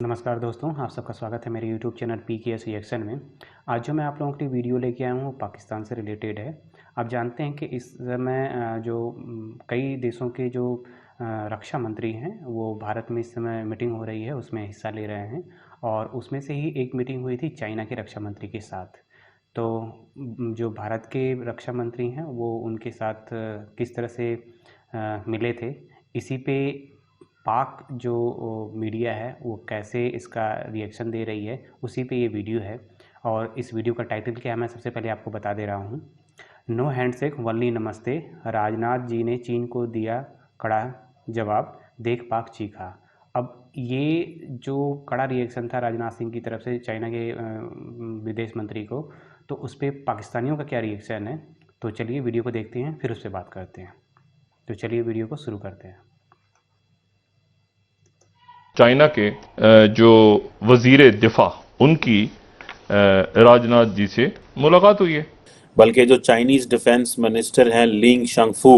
नमस्कार दोस्तों, आप सबका स्वागत है मेरे YouTube चैनल PKS रिएक्शन में। आज जो मैं आप लोगों के लिए वीडियो लेके आया हूँ पाकिस्तान से रिलेटेड है। आप जानते हैं कि इस समय कई देशों के जो रक्षा मंत्री हैं वो भारत में इस समय मीटिंग हो रही है, उसमें हिस्सा ले रहे हैं। और उसमें से ही एक मीटिंग हुई थी चाइना के रक्षा मंत्री के साथ। तो जो भारत के रक्षा मंत्री हैं वो उनके साथ किस तरह से मिले थे, इसी पे पाक जो मीडिया है वो कैसे इसका रिएक्शन दे रही है, उसी पे ये वीडियो है। और इस वीडियो का टाइटल क्या है मैं सबसे पहले आपको बता दे रहा हूँ। नो हैंडशेक वनली नमस्ते, राजनाथ जी ने चीन को दिया कड़ा जवाब, देख पाक चीखा। अब ये जो कड़ा रिएक्शन था राजनाथ सिंह की तरफ से चाइना के विदेश मंत्री को, तो उस पर पाकिस्तानियों का क्या रिएक्शन है, तो चलिए वीडियो को देखते हैं फिर उस पर बात करते हैं। तो चलिए वीडियो को शुरू करते हैं। चाइना के जो वजीर दिफा उनकी राजनाथ जी से मुलाकात हुई है। बल्कि जो चाइनीज डिफेंस मिनिस्टर हैं लिंग शंगफू,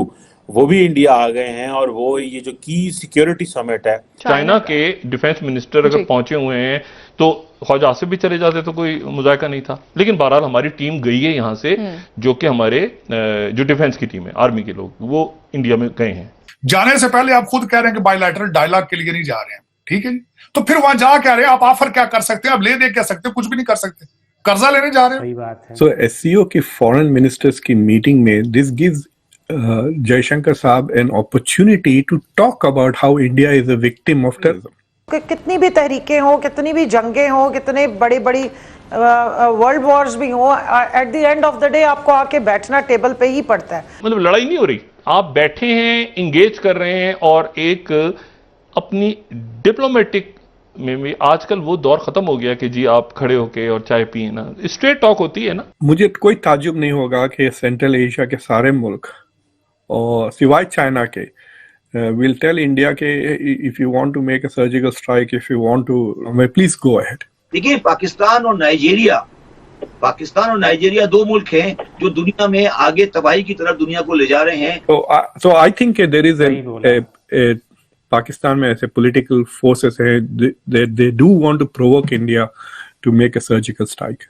वो भी इंडिया आ गए हैं। और वो ये जो की सिक्योरिटी समिट है, चाइना के डिफेंस मिनिस्टर अगर पहुंचे हुए हैं तो ख्वाजा आसिफ भी चले जाते तो कोई मुजायका नहीं था। लेकिन बहरहाल हमारी टीम गई है यहां से, जो कि हमारे जो डिफेंस की टीम है, आर्मी के लोग, वो इंडिया में गए हैं। जाने से पहले आप खुद कह रहे हैं कि बायलैटरल डायलॉग के लिए नहीं जा रहे हैं, ठीक है जी। तो फिर वहां जा क्या रहे हैं आप? ऑफर क्या कर सकते हैं? आप ले दे क्या सकते हैं? कुछ भी नहीं कर सकते, कर्जा लेने जा रहे हैं। सही बात है। सो एससीओ की फॉरेन मिनिस्टर्स की मीटिंग में दिस गिव्स जयशंकर साहब an opportunity to talk about how India is a victim of terrorism. कितनी भी तहरीकें हो, कितनी भी जंगें हो, कितने बड़ी बड़ी वर्ल्ड वॉर्स भी हो, at the end of the day आपको आके बैठना टेबल पे ही पड़ता है। मतलब लड़ाई नहीं हो रही, आप बैठे हैं, इंगेज कर रहे हैं और एक अपनी डिप्लोमेटिक में भी आजकल वो दौर खत्म हो गया कि जी आप खड़े होके और चाय पिए ना, स्ट्रेट टॉक होती है ना। मुझे कोई ताज्जुब नहीं होगा कि सेंट्रल एशिया के सारे मुल्क और सिवाय चाइना के विल टेल इंडिया के if you want to make a surgical strike, if you want to, please go ahead. देखिए, पाकिस्तान और नाइजीरिया दो मुल्क हैं जो दुनिया में आगे तबाही की तरफ दुनिया को ले जा रहे हैं। So I think there is a Pakistan में ऐसे पॉलिटिकल फोर्सेस हैं they do want to provoke India to make a surgical strike.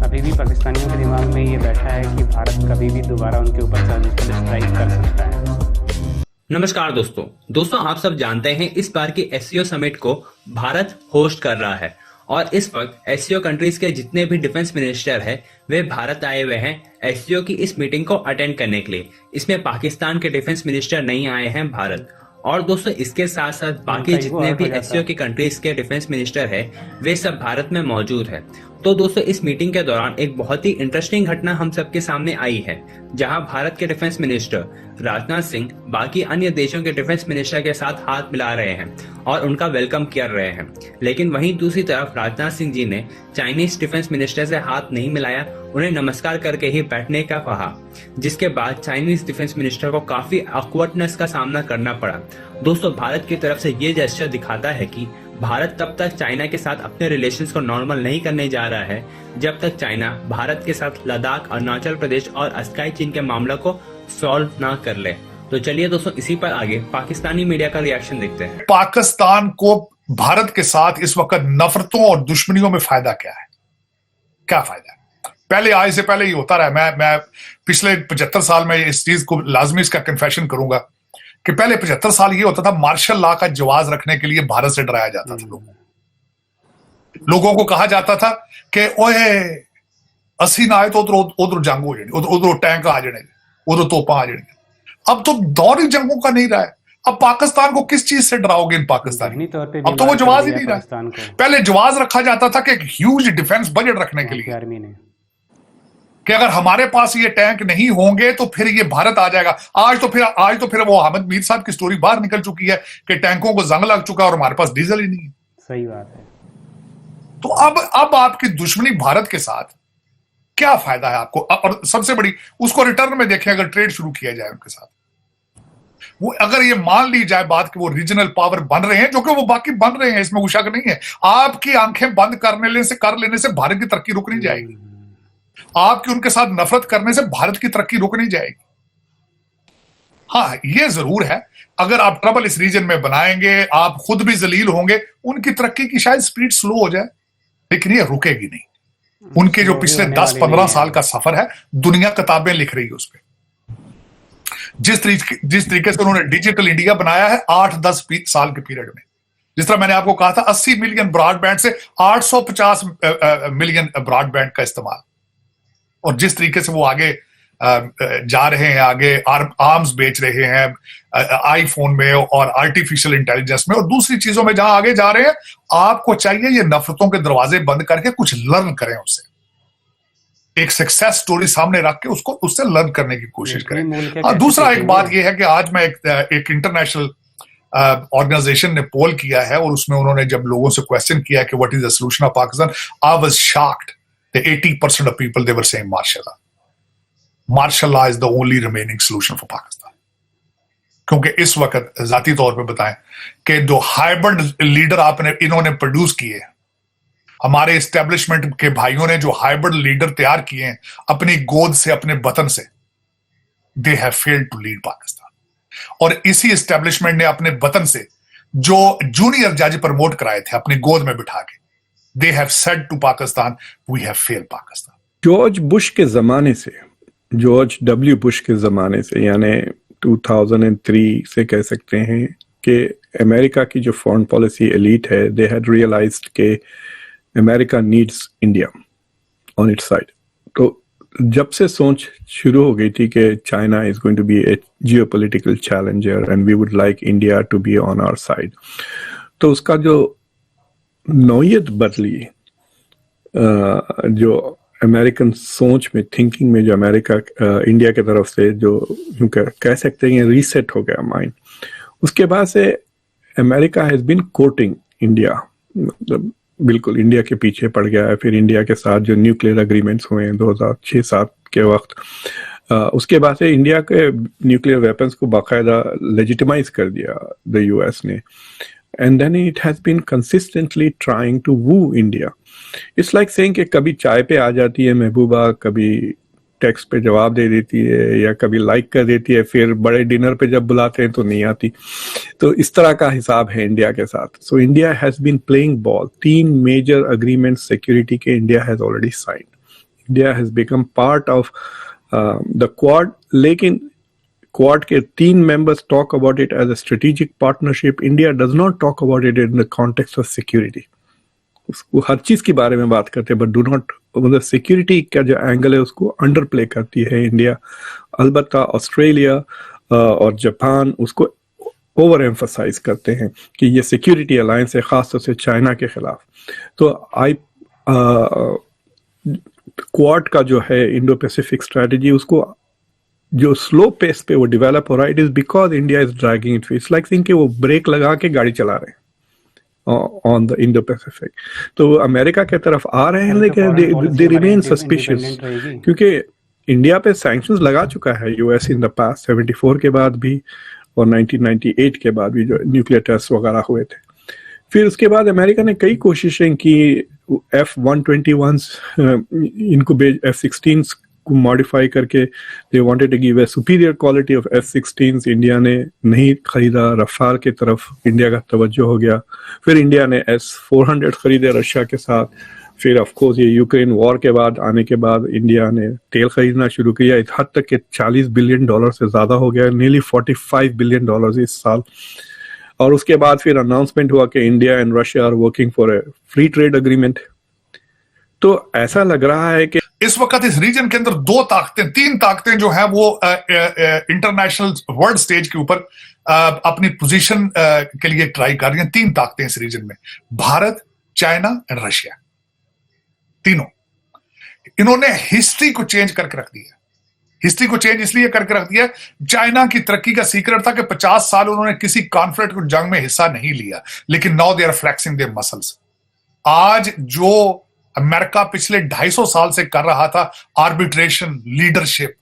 अभी भी पाकिस्तानियों के दिमाग में ये बैठा है कि भारत कभी भी दोबारा उनके ऊपर सर्जिकल स्ट्राइक कर सकता है। नमस्कार दोस्तों आप सब जानते हैं इस बार की एससीओ समिट को भारत होस्ट कर रहा है और इस वक्त एससीओ कंट्रीज के जितने भी डिफेंस मिनिस्टर हैं वे भारत आए हुए हैं एससीओ की इस मीटिंग को अटेंड करने के लिए। इसमें पाकिस्तान के डिफेंस मिनिस्टर नहीं आए हैं भारत। और दोस्तों इसके साथ साथ बाकी जितने भी एससीओ की कंट्रीज के डिफेंस मिनिस्टर हैं वे सब भारत में मौजूद है। तो दोस्तों इस मीटिंग के दौरान एक बहुत ही इंटरेस्टिंग घटना हम सबके सामने आई है, जहां भारत के डिफेंस मिनिस्टर राजनाथ सिंह बाकी अन्य देशों के डिफेंस मिनिस्टर के साथ हाथ मिला रहे हैं और उनका वेलकम कर रहे हैं। लेकिन वहीं दूसरी तरफ राजनाथ सिंह जी ने चाइनीज डिफेंस मिनिस्टर से हाथ नहीं मिलाया, उन्हें नमस्कार करके ही बैठने का कहा, जिसके बाद चाइनीज डिफेंस मिनिस्टर को काफी ऑकवर्डनेस का सामना करना पड़ा। दोस्तों भारत की तरफ से ये जेस्चर दिखाता है कि भारत तब तक चाइना के साथ अपने रिलेशंस को नॉर्मल नहीं करने जा रहा है जब तक चाइना भारत के साथ लद्दाख, अरुणाचल प्रदेश और अस्काई चीन के मामला को सॉल्व ना कर ले। तो चलिए दोस्तों इसी पर आगे पाकिस्तानी मीडिया का रिएक्शन देखते हैं। पाकिस्तान को भारत के साथ इस वक्त नफरतों और दुश्मनियों में फायदा क्या है? क्या फायदा है? पहले आज से पहले ही होता रहा। मैं पिछले 75 साल में इस चीज को लाजमी इसका कन्फेशन करूंगा कि पहले 75 साल ये होता था मार्शल लॉ का जवाज रखने के लिए भारत से डराया जाता था। लोगों को कहा जाता था कि ओए असी ना आए तो उधर जंग हो जानी, उधर टैंक आ जाने, उधर तोपा आ जानी। अब तो दौर ही जंगों का नहीं रहा है। अब पाकिस्तान को किस चीज से डराओगे इन पाकिस्तानी? अब तो वो जवाज ही नहीं रहा। पहले जवाज रखा जाता था कि एक ह्यूज डिफेंस बजट रखने के लिए आर्मी ने कि अगर हमारे पास ये टैंक नहीं होंगे तो फिर ये भारत आ जाएगा। आज तो फिर वो अहमद मीर साहब की स्टोरी बाहर निकल चुकी है कि टैंकों को जंग लग चुका है और हमारे पास डीजल ही नहीं है। सही बात है। तो अब आपकी दुश्मनी भारत के साथ क्या फायदा है आपको? और सबसे बड़ी उसको रिटर्न में देखें, अगर ट्रेड शुरू किया जाए उनके साथ, वो अगर ये मान ली जाए बात कि वो रीजनल पावर बन रहे हैं, जो कि वो बाकी बन रहे हैं, इसमें कोई शक नहीं है। आपकी आंखें बंद कर लेने से भारत की तरक्की रुक नहीं जाएगी। आपकी उनके साथ नफरत करने से भारत की तरक्की रुक नहीं जाएगी। हाँ, ये जरूर है अगर आप ट्रबल इस रीजन में बनाएंगे, आप खुद भी जलील होंगे, उनकी तरक्की की शायद स्पीड स्लो हो जाए, लेकिन ये रुकेगी नहीं। उनके जो पिछले 10-15 साल का सफर है, दुनिया किताबें लिख रही है उस पर। जिस तरीके से उन्होंने डिजिटल इंडिया बनाया है 8-10 साल के पीरियड में, जिस तरह मैंने आपको कहा था 80 मिलियन ब्रॉडबैंड से 850 मिलियन ब्रॉडबैंड का इस्तेमाल, और जिस तरीके से वो आगे जा रहे हैं, आगे आर्म्स बेच रहे हैं आईफोन में और आर्टिफिशियल इंटेलिजेंस में और दूसरी चीजों में जहां आगे जा रहे हैं, आपको चाहिए ये नफरतों के दरवाजे बंद करके कुछ लर्न करें उससे, एक सक्सेस स्टोरी सामने रख के उसको उससे लर्न करने की कोशिश करें। दूसरा एक बात यह है कि आज मैं एक इंटरनेशनल ऑर्गेनाइजेशन ने पोल किया है और उसमें उन्होंने जब लोगों से क्वेश्चन किया कि what is the solution of Pakistan, I was shocked that 80% of people they were saying martial law is the only remaining solution for Pakistan. क्योंकि इस वक्त जाती तौर पे बताएं कि जो हाइब्रिड लीडर इन्होंने प्रोड्यूस किए, हमारे एस्टेब्लिशमेंट के भाइयों ने जो हाइब्रिड लीडर तैयार किए हैं अपनी गोद से, अपने वतन से, they have failed to lead Pakistan. और इसी एस्टेब्लिशमेंट ने अपने वतन से जो जूनियर जज प्रमोट कराए थे अपनी गोद में बिठा के, they have said to Pakistan we have failed Pakistan. George Bush के जमाने से, जॉर्ज डब्ल्यू बुश के जमाने से, यानी 2003 से कह सकते हैं कि अमेरिका की जो फॉरेन पॉलिसी एलीट है, दे हैड रियलाइज्ड के America needs India on its side. तो जब से सोच शुरू हो गई थी कि China is going to be a geopolitical challenger and we would like India to be on our side, तो उसका जो नौयत बदली, जो अमेरिकन सोच में, थिंकिंग में, जो अमेरिका इंडिया की तरफ से जो कह सकते हैं रीसेट हो गया माइंड, उसके बाद से America has been courting India, मतलब बिल्कुल इंडिया के पीछे पड़ गया है। फिर इंडिया के साथ जो न्यूक्लियर अग्रीमेंट्स हुए हैं 2006-7 के वक्त, उसके बाद से इंडिया के न्यूक्लियर वेपन्स को बाकायदा लेजिटिमाइज कर दिया द यूएस ने, and then it has been consistently trying to woo India. It's like saying कि कभी चाय पे आ जाती है महबूबा, कभी टेक्स्ट पे जवाब दे देती है, या कभी लाइक कर देती है, फिर बड़े डिनर पे जब बुलाते हैं तो नहीं आती। तो इस तरह का हिसाब है इंडिया के साथ। So India has been playing ball. 3 major agreements security के India has already signed. India has become part of the Quad, लेकिन क्वाड के 3 members talk about it as a strategic partnership. India does not talk about it in the context of security. उसको हर चीज के बारे में बात करते हैं, बट डू नॉट, मतलब सिक्योरिटी का जो एंगल है उसको अंडर प्ले करती है इंडिया। अलबत्ता ऑस्ट्रेलिया और जापान उसको ओवर एम्फसाइज करते हैं कि ये सिक्योरिटी अलायंस है, खासतौर से चाइना के खिलाफ। तो क्वाड का जो है इंडो पैसिफिक स्ट्रेटेजी, उसको जो स्लो पेस पे वो डेवलप हो रहा है, it is because India is dragging it. It's like think कि वो ब्रेक लगा के गाड़ी चला रहे हैं ऑन द इंडो पैसिफिक। तो अमेरिका के तरफ आ रहे हैं, लेकिन दे रिमेन सस्पिशियस, क्योंकि इंडिया पे सैंक्शंस लगा चुका है यूएस इन द पास्ट, 74 के बाद भी और 1998 के बाद भी, जो न्यूक्लियर टेस्ट वगैरह हुए थे। फिर उसके बाद अमेरिका ने कई कोशिशें की, F-121 इनको F-16 को मॉडिफाई करके they wanted to give a superior quality of F-16। India ने नहीं खरीदा, रफाल की तरफ इंडिया का तवज्जो हो गया। फिर इंडिया ने S-400 खरीदे रशिया के साथ। फिर ऑफ कोर्स ये यूक्रेन वॉर के बाद आने के बाद इंडिया ने तेल खरीदना शुरू किया, इस हद तक कि $40 बिलियन से ज्यादा हो गया, नीयरली $45 बिलियन इस साल। और उसके बाद फिर अनाउंसमेंट हुआ कि India and Russia are working for a free trade agreement. तो ऐसा लग रहा है कि इस वक्त इस रीजन के अंदर 3 ताकतें जो है वो इंटरनेशनल वर्ल्ड स्टेज के ऊपर अपनी पोजीशन के लिए ट्राई कर रही हैं। 3 ताकतें इस रीजन में, भारत, चाइना एंड रशिया। तीनों इन्होंने हिस्ट्री को चेंज करके रख दिया। हिस्ट्री को चेंज इसलिए करके रख दिया, चाइना की तरक्की का सीक्रेट था कि 50 साल उन्होंने किसी कॉन्फ्लिक्ट को जंग में हिस्सा नहीं लिया, लेकिन now they are flexing their muscles. आज जो अमेरिका पिछले 250 साल से कर रहा था, आर्बिट्रेशन, लीडरशिप,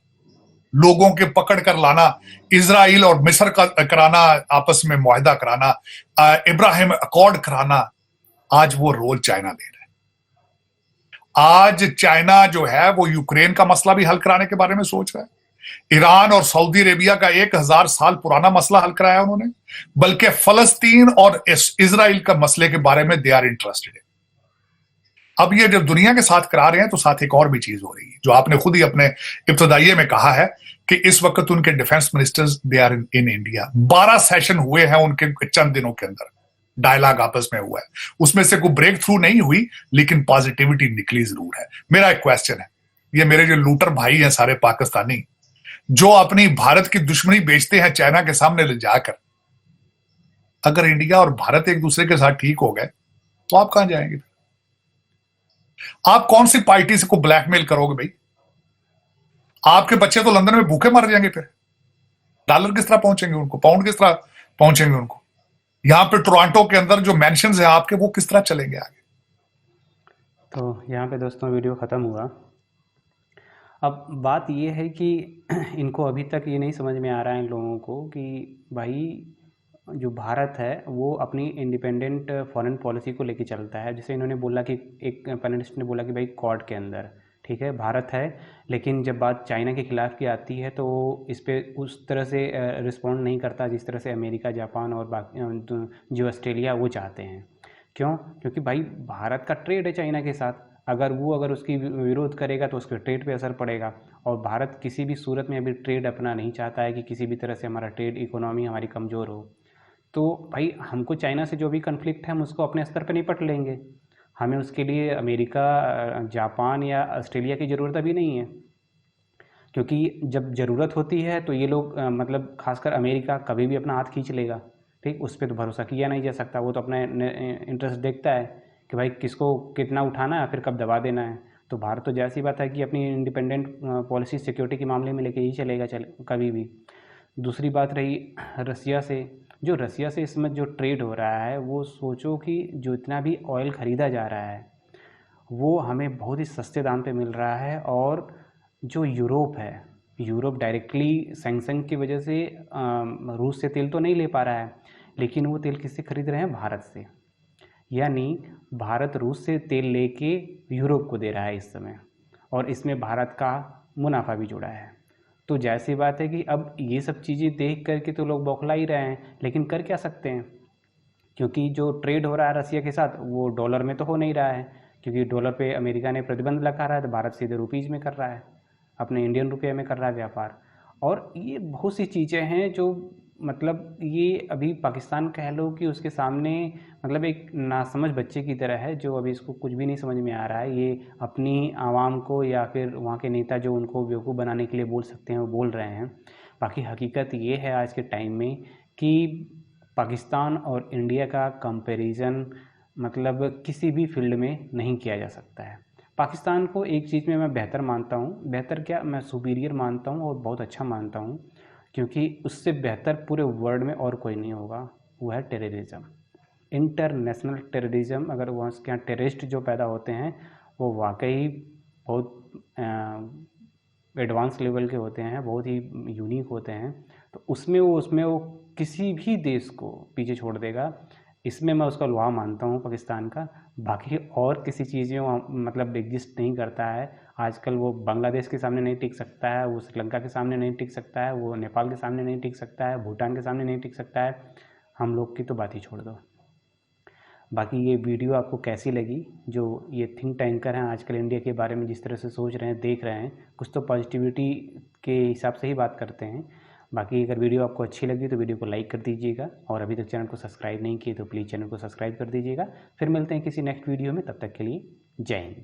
लोगों के पकड़ कर लाना, इजराइल और मिस्र का कराना, आपस में मुआहदा कराना, इब्राहिम अकॉर्ड कराना, आज वो रोल चाइना दे रहा है। आज चाइना जो है वो यूक्रेन का मसला भी हल कराने के बारे में सोच रहा है। ईरान और सऊदी अरेबिया का 1000 साल पुराना मसला हल कराया उन्होंने, बल्कि फलस्तीन और इजराइल का मसले के बारे में दे आर इंटरेस्टेड। अब ये जब दुनिया के साथ करा रहे हैं तो साथ एक और भी चीज हो रही है जो आपने खुद ही अपने इब्तदाइये में कहा है कि इस वक्त उनके defence ministers they are in India. 12 session हुए हैं उनके चंद दिनों के अंदर, डायलॉग आपस में हुआ है, उसमें से कोई ब्रेक थ्रू नहीं हुई लेकिन पॉजिटिविटी निकली जरूर है। मेरा एक क्वेश्चन है, ये मेरे जो लूटर भाई हैं सारे पाकिस्तानी जो अपनी भारत की दुश्मनी बेचते हैं चाइना के सामने ले जाकर, अगर इंडिया और भारत एक दूसरे के साथ ठीक हो गए तो आप कहां जाएंगे? आप कौन सी पार्टी से को ब्लैकमेल करोगे भाई? आपके बच्चे तो लंदन में भूखे मर जाएंगे, फिर डॉलर किस तरह पहुंचेंगे उनको, पाउंड किस तरह पहुंचेंगे उनको? यहां पे टोरंटो के अंदर जो मेंशंस है आपके वो किस तरह चलेंगे आगे? तो यहाँ पे दोस्तों वीडियो ख़त्म हुआ। अब बात ये है कि इनको अभी तक ये नहीं समझ में आ रहा है इन लोगों को कि भाई जो भारत है वो अपनी इंडिपेंडेंट फॉरेन पॉलिसी को लेके चलता है। जैसे इन्होंने बोला कि एक पैनलिस्ट ने बोला कि भाई क्वाड के अंदर ठीक है भारत है, लेकिन जब बात चाइना के खिलाफ की आती है तो इस पर उस तरह से रिस्पॉन्ड नहीं करता जिस तरह से अमेरिका, जापान और बाकी जो ऑस्ट्रेलिया वो चाहते हैं। क्यों? क्योंकि भाई भारत का ट्रेड है चाइना के साथ, अगर उसकी विरोध करेगा तो उसके ट्रेड पे असर पड़ेगा। और भारत किसी भी सूरत में अभी ट्रेड अपना नहीं चाहता है कि किसी भी तरह से हमारा ट्रेड इकोनॉमी हमारी कमज़ोर हो। तो भाई हमको चाइना से जो भी कन्फ्लिक्ट है हम उसको अपने स्तर पर निपट लेंगे, हमें उसके लिए अमेरिका, जापान या ऑस्ट्रेलिया की ज़रूरत अभी नहीं है। क्योंकि जब ज़रूरत होती है तो ये लोग मतलब खासकर अमेरिका कभी भी अपना हाथ खींच लेगा, ठीक, उस पर तो भरोसा किया नहीं जा सकता। वो तो अपना इंटरेस्ट देखता है कि भाई किसको कितना उठाना है फिर कब दबा देना है। तो भारत तो जैसी बात है कि अपनी इंडिपेंडेंट पॉलिसी सिक्योरिटी के मामले में लेके ही चलेगा कभी भी। दूसरी बात रही रसिया से, जो रसिया से इसमें जो ट्रेड हो रहा है वो सोचो कि जो इतना भी ऑयल ख़रीदा जा रहा है वो हमें बहुत ही सस्ते दाम पे मिल रहा है। और जो यूरोप है, यूरोप डायरेक्टली सैंक्शन की वजह से रूस से तेल तो नहीं ले पा रहा है, लेकिन वो तेल किससे खरीद रहे हैं? भारत से। यानी भारत रूस से तेल लेके यूरोप को दे रहा है इस समय, और इसमें भारत का मुनाफा भी जुड़ा है। तो जैसी बात है कि अब ये सब चीज़ें देख करके तो लोग बौखला ही रहे हैं, लेकिन कर क्या सकते हैं? क्योंकि जो ट्रेड हो रहा है रसिया के साथ वो डॉलर में तो हो नहीं रहा है, क्योंकि डॉलर पे अमेरिका ने प्रतिबंध लगा रहा है, तो भारत सीधे रुपीज़ में कर रहा है, अपने इंडियन रुपये में कर रहा है व्यापार। और ये बहुत सी चीज़ें हैं जो मतलब ये अभी पाकिस्तान कह लो कि उसके सामने मतलब एक नासमझ बच्चे की तरह है जो अभी इसको कुछ भी नहीं समझ में आ रहा है। ये अपनी आवाम को या फिर वहाँ के नेता जो उनको बेवकूफ़ बनाने के लिए बोल सकते हैं वो बोल रहे हैं। बाकी हकीकत ये है आज के टाइम में कि पाकिस्तान और इंडिया का कंपैरिजन मतलब किसी भी फील्ड में नहीं किया जा सकता है। पाकिस्तान को एक चीज़ में मैं बेहतर मानता हूँ, बेहतर क्या, मैं सुपीरियर मानता हूँ और बहुत अच्छा मानता हूँ, क्योंकि उससे बेहतर पूरे वर्ल्ड में और कोई नहीं होगा। वो है टेररिज्म, इंटरनेशनल टेररिज्म। अगर वहाँ के यहाँ टेररिस्ट जो पैदा होते हैं वो वाकई बहुत एडवांस लेवल के होते हैं, बहुत ही यूनिक होते हैं। तो उसमें वो किसी भी देश को पीछे छोड़ देगा, इसमें मैं उसका लोहा मानता हूँ पाकिस्तान का। बाकी और किसी चीज़ें मतलब एग्जिस्ट नहीं करता है। आजकल वो बांग्लादेश के सामने नहीं टिक सकता है, वो श्रीलंका के सामने नहीं टिक सकता है, वो नेपाल के सामने नहीं टिक सकता है, भूटान के सामने नहीं टिक सकता है। हम लोग की तो बात ही छोड़ दो। बाकी ये वीडियो आपको कैसी लगी? जो ये थिंक टैंकर हैं आजकल इंडिया के बारे में जिस तरह से सोच रहे हैं, देख रहे हैं, कुछ तो पॉजिटिविटी के हिसाब से ही बात करते हैं। बाकी अगर वीडियो आपको अच्छी लगी तो वीडियो को लाइक कर दीजिएगा, और अभी तक चैनल को सब्सक्राइब नहीं किए तो प्लीज़ चैनल को सब्सक्राइब कर दीजिएगा। फिर मिलते हैं किसी नेक्स्ट वीडियो में, तब तक के लिए जय हिंद।